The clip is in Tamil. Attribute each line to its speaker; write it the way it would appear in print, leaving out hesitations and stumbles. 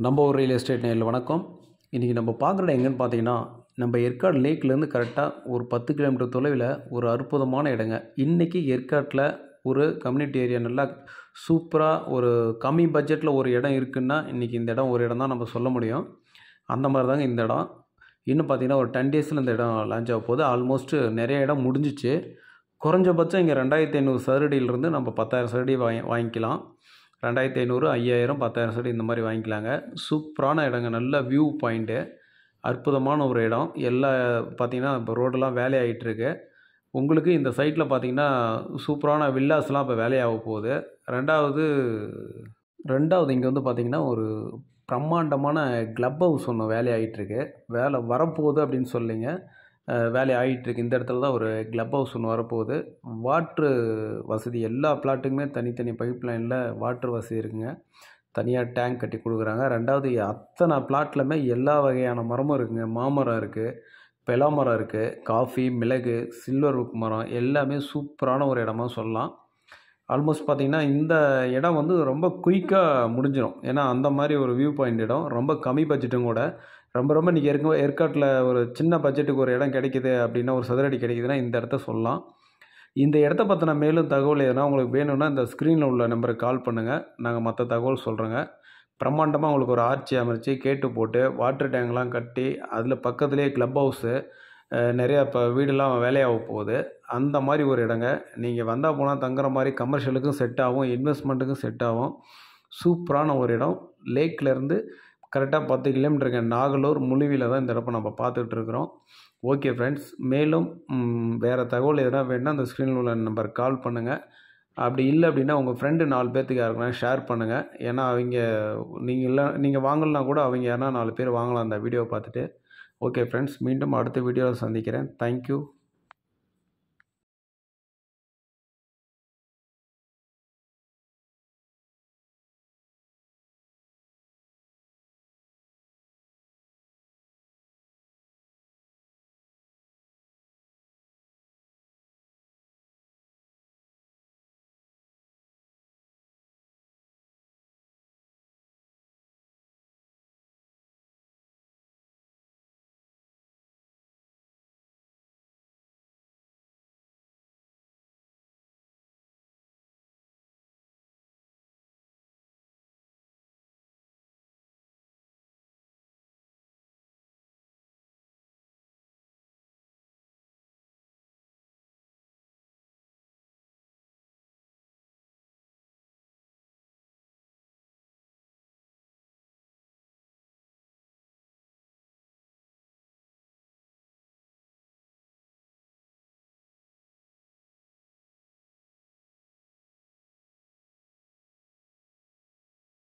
Speaker 1: நம்ம ஒரு ரியல் எஸ்டேட் நேரில் வணக்கம். இன்றைக்கி நம்ம பார்க்குற இடம் எங்கேன்னு பார்த்தீங்கன்னா, நம்ம ஏற்காடு லேக்லேருந்து கரெக்டாக ஒரு 10 கிலோமீட்டர் தொலைவில் ஒரு அற்புதமான இடங்க. இன்றைக்கி ஏற்காட்டில் ஒரு கம்யூனிட்டி ஏரியா நல்லா சூப்பராக ஒரு கம்மி பட்ஜெட்டில் ஒரு இடம் இருக்குன்னா, இன்றைக்கி இந்த இடம் ஒரு இடம் தான் நம்ம சொல்ல முடியும். அந்த மாதிரி தாங்க இந்த இடம். இன்னும் பார்த்தீங்கன்னா ஒரு 10 டேஸில் இந்த இடம் லான்ச் ஆக போகுது. ஆல்மோஸ்ட்டு நிறைய இடம் முடிஞ்சிச்சு. குறைஞ்சபட்சம் இங்கே 2500 சதுரடியிலிருந்து நம்ம 10,000 சதுரடி வாங்கிக்கலாம். 2500, 5000, 10,000 சதுரடி இந்த மாதிரி வாங்கிக்கலாங்க. சூப்பரான இடங்க. நல்ல வியூ பாயிண்ட்டு. அற்புதமான ஒரு இடம். பார்த்தீங்கன்னா இப்போ ரோடெல்லாம் வேலையாகிட்டுருக்கு. உங்களுக்கு இந்த சைட்டில் பார்த்தீங்கன்னா சூப்பரான வில்லாஸ்லாம் இப்போ வேலையாக போகுது. ரெண்டாவது இங்கே வந்து பார்த்தீங்கன்னா ஒரு பிரம்மாண்டமான கிளப் ஹவுஸ் ஒன்று வேலையாகிட்டுருக்கு. வேலை வரப்போகுது அப்படின்னு சொல்லிங்க. வேலை ஆகிட்டுருக்கு. இந்த இடத்துல தான் ஒரு கிளப் ஹவுஸ் ஒன்று வரப்போகுது. வாட்ரு வசதி எல்லா பிளாட்டுக்குமே தனித்தனி பைப் லைனில் வாட்ரு வசதி இருக்குங்க. தனியாக டேங்க் கட்டி கொடுக்குறாங்க. ரெண்டாவது அத்தனை பிளாட்லையுமே எல்லா வகையான மரமும் இருக்குங்க. மாமரம் இருக்குது, பெலாமரம் இருக்குது, காஃபி, மிளகு, சில்வர் உக் மரம் எல்லாமே சூப்பரான ஒரு இடமா சொல்லலாம். ஆல்மோஸ்ட் பார்த்திங்கன்னா இந்த இடம் வந்து ரொம்ப குயிக்காக முடிஞ்சிடும். ஏன்னா அந்த மாதிரி ஒரு வியூ பாயிண்ட் இடம். ரொம்ப கம்மி பட்ஜெட்டும் கூட. ரொம்ப இன்றைக்கி ஏற்காட்டில் ஒரு சின்ன பட்ஜெட்டுக்கு ஒரு இடம் கிடைக்கிது அப்படின்னா, ஒரு சதுரடி கிடைக்குதுன்னா இந்த இடத்த சொல்லலாம். இந்த இடத்த பற்றின மேலும் தகவல் எதனா உங்களுக்கு வேணும்னா இந்த ஸ்க்ரீனில் உள்ள நம்பருக்கு கால் பண்ணுங்கள். நாங்கள் மற்ற தகவல் சொல்கிறோங்க. பிரம்மாண்டமாக உங்களுக்கு ஒரு ஆர்ச்சி அமைச்சு, கேட்டு போட்டு, வாட்டர் டேங்க்லாம் கட்டி, அதில் பக்கத்துலேயே கிளப் ஹவுஸு, நிறையா இப்போ வீடெல்லாம் வேலையாக போகுது. அந்த மாதிரி ஒரு இடங்க. நீங்கள் வந்தால் போனால் தங்குற மாதிரி கமர்ஷியலுக்கும் செட் ஆகும், இன்வெஸ்ட்மெண்ட்டுக்கும் செட் ஆகும். சூப்பரான ஒரு இடம். லேக்லேருந்து கரெக்டாக 10 கிலோமீட்டருங்க. நாகலூர் முழுவில தான் இந்த இடப்ப நம்ம பார்த்துட்ருக்குறோம். ஓகே ஃப்ரெண்ட்ஸ், மேலும் வேறு தகவல் எதனா வேணுன்னா அந்த ஸ்க்ரீனில் உள்ள நம்பருக்கு கால் பண்ணுங்கள். அப்படி இல்லை அப்படின்னா உங்கள் ஃப்ரெண்டு 4 பேர்த்துக்கு யாருக்குனா ஷேர் பண்ணுங்கள். ஏன்னா நீங்கள் வாங்கலைனா கூட அவங்க யாருனா 4 பேர் வாங்கலாம் அந்த வீடியோவை பார்த்துட்டு. ஓகே ஃப்ரெண்ட்ஸ், மீண்டும் அடுத்த வீடியோவில் சந்திக்கிறேன். தேங்க்யூ.